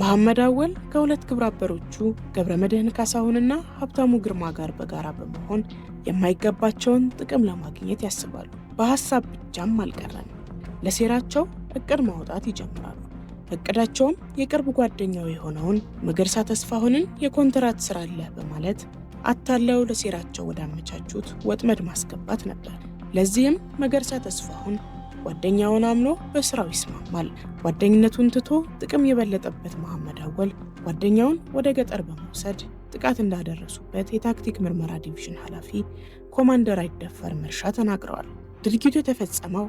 መሐመድ አወል ከሁለት ግብረ አበሮቹ ገብረመድህን ካሳሁንና ሀብታሙ ግርማ ጋር በጋራ በመሆን የማይገባቸውን ጥቅም ለማግኘት ያስባሉ። በሐሳብ ብቻም አልቀረም። ለሴራቸው እቅድ ማውጣት ይጀምራሉ። እቅዳቸውም የቅርብ ጓደኛው የሆነውን መገርሳ ተስፋሁንን የኮንትራት ስራ አለ በማለት አታለው ለሴራቸው ወዳመቻቹት ወጥመድ ማስገባት ነበር። ለዚህም መገርሳ ተስፋሁን ጓደኛውን አምኖ በስራው ይስማማል። ጓደኝነቱን ትቶ ጥቅም የበለጠበት መሐመድ አወል ጓደኛውን ወደ ገጠር በመውሰድ ጥቃት እንዳደረሱበት የታክቲክ ምርመራ ዲቪዥን ኃላፊ ኮማንደር አይደፈር መርሻ ተናግረዋል። ድርጊቱ የተፈጸመው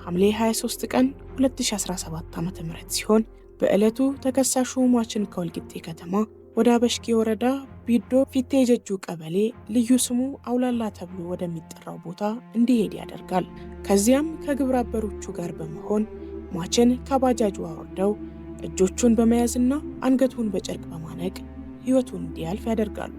ሐምሌ 23 ቀን 2017 ዓ.ም ሲሆን በዕለቱ ተከሳሹ ሟችን ከወልቂጤ ከተማ ወደ አበሽጌ ወረዳ ቢዶ ፊቴ ጀጁ ቀበሌ ልዩ ስሙ አውላላ ተብሎ ወደሚጠራው ቦታ እንዲሄድ ያደርጋል። ከዚያም ከግብረ አበሮቹ ጋር በመሆን ሟችን ከባጃጁ አወርደው እጆቹን በመያዝና አንገቱን በጨርቅ በማነቅ ሕይወቱን እንዲያልፍ ያደርጋሉ።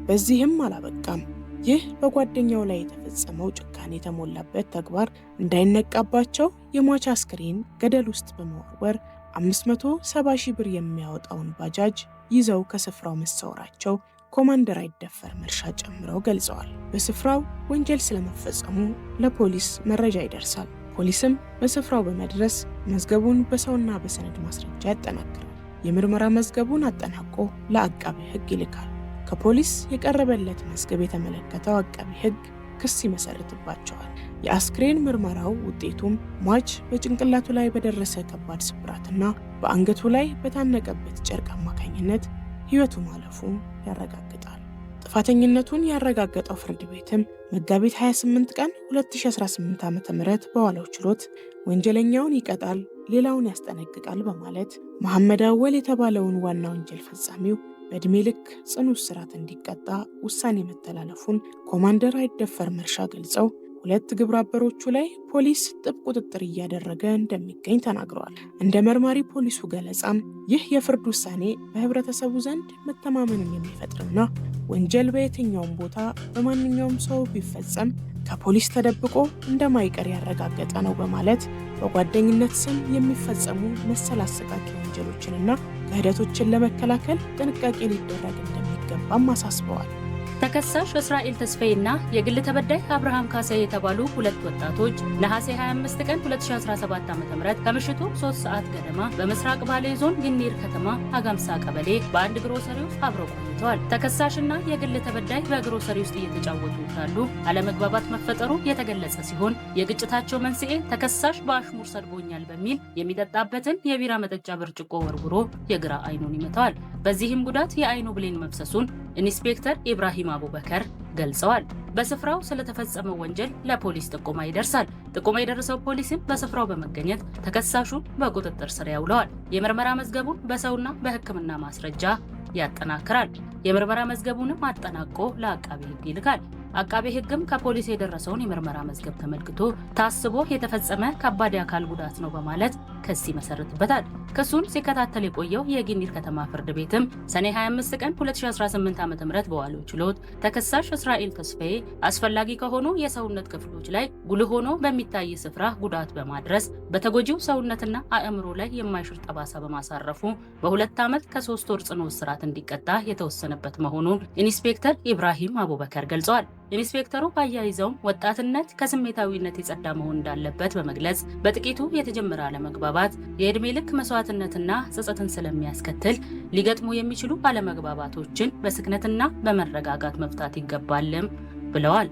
በዚህም አላበቃም። ይህ በጓደኛው ላይ የተፈጸመው ጭካኔ የተሞላበት ተግባር እንዳይነቃባቸው የሟች አስክሬን ገደል ውስጥ በመወርወር 570 ሺህ ብር የሚያወጣውን ባጃጅ ይዘው ከስፍራው መሰወራቸው ኮማንደር አይደፈር መርሻ ጨምረው ገልጸዋል። በስፍራው ወንጀል ስለመፈጸሙ ለፖሊስ መረጃ ይደርሳል። ፖሊስም በስፍራው በመድረስ መዝገቡን በሰውና በሰነድ ማስረጃ ያጠናክራል። የምርመራ መዝገቡን አጠናቆ ለአቃቤ ሕግ ይልካል። ከፖሊስ የቀረበለት መዝገብ የተመለከተው አቃቤ ሕግ ክስ ይመሰርትባቸዋል። የአስክሬን ምርመራው ውጤቱም ሟች በጭንቅላቱ ላይ በደረሰ ከባድ ስብራትና በአንገቱ ላይ በታነቀበት ጨርቅ አማካኝነት ሕይወቱ ማለፉን ያረጋግጣል። ጥፋተኝነቱን ያረጋገጠው ፍርድ ቤትም መጋቢት 28 ቀን 2018 ዓ.ም በዋለው ችሎት ወንጀለኛውን ይቀጣል፣ ሌላውን ያስጠነቅቃል በማለት መሐመድ አወል የተባለውን ዋና ወንጀል ፈጻሚው በዕድሜ ልክ ጽኑ እስራት እንዲቀጣ ውሳኔ መተላለፉን ኮማንደር አይደፈር መርሻ ገልጸው ሁለት ግብረ አበሮቹ ላይ ፖሊስ ጥብቅ ቁጥጥር እያደረገ እንደሚገኝ ተናግረዋል። እንደ መርማሪ ፖሊሱ ገለጻም ይህ የፍርድ ውሳኔ በህብረተሰቡ ዘንድ መተማመንን የሚፈጥርና ወንጀል በየትኛውም ቦታ በማንኛውም ሰው ቢፈጸም ከፖሊስ ተደብቆ እንደማይቀር ያረጋገጠ ነው በማለት በጓደኝነት ስም የሚፈጸሙ መሰል አሰቃቂ ወንጀሎችንና ክህደቶችን ለመከላከል ጥንቃቄ ሊደረግ እንደሚገባም አሳስበዋል። ተከሳሽ እስራኤል ተስፋዬና የግል ተበዳይ አብርሃም ካሳይ የተባሉ ሁለት ወጣቶች ነሐሴ 25 ቀን 2017 ዓ.ም ከምሽቱ 3 ሰዓት ገደማ በምስራቅ ባሌ ዞን ግኒር ከተማ አጋምሳ ቀበሌ በአንድ ግሮሰሪ ውስጥ አብረው ቆይተዋል። ተከሳሽና የግል ተበዳይ በግሮሰሪ ውስጥ እየተጫወቱ ሳሉ አለመግባባት መፈጠሩ የተገለጸ ሲሆን የግጭታቸው መንስኤ ተከሳሽ በአሽሙር ሰድቦኛል በሚል የሚጠጣበትን የቢራ መጠጫ ብርጭቆ ወርውሮ የግራ አይኑን ይመታዋል። በዚህም ጉዳት የአይኑ ብሌን መፍሰሱን ኢንስፔክተር ኢብራሂም አቡበከር ገልጸዋል። በስፍራው ስለተፈጸመው ወንጀል ለፖሊስ ጥቆማ ይደርሳል። ጥቆማ የደረሰው ፖሊስም በስፍራው በመገኘት ተከሳሹን በቁጥጥር ስር ያውለዋል። የምርመራ መዝገቡን በሰውና በሕክምና ማስረጃ ያጠናክራል። የምርመራ መዝገቡንም አጠናቆ ለአቃቤ ሕግ ይልካል። አቃቤ ሕግም ከፖሊስ የደረሰውን የምርመራ መዝገብ ተመልክቶ ታስቦ የተፈጸመ ከባድ የአካል ጉዳት ነው በማለት ክስ ይመሰርትበታል። ክሱን ሲከታተል የቆየው የግኒር ከተማ ፍርድ ቤትም ሰኔ 25 ቀን 2018 ዓ.ም በዋለው ችሎት ተከሳሽ እስራኤል ተስፋዬ አስፈላጊ ከሆኑ የሰውነት ክፍሎች ላይ ጉልህ ሆኖ በሚታይ ስፍራ ጉዳት በማድረስ በተጎጂው ሰውነትና አእምሮ ላይ የማይሽር ጠባሳ በማሳረፉ በ2 ዓመት ከ3 ወር ጽኑ እስራት እንዲቀጣ የተወሰነበት መሆኑን ኢንስፔክተር ኢብራሂም አቡበከር ገልጸዋል። ኢንስፔክተሩ አያይዘውም ወጣትነት ከስሜታዊነት የጸዳ መሆን እንዳለበት በመግለጽ በጥቂቱ የተጀመረ አለመግባባት የዕድሜ ልክ መስዋዕትነትና ጸጸትን ስለሚያስከትል ሊገጥሙ የሚችሉ አለመግባባቶችን በስክነትና በመረጋጋት መፍታት ይገባልም ብለዋል።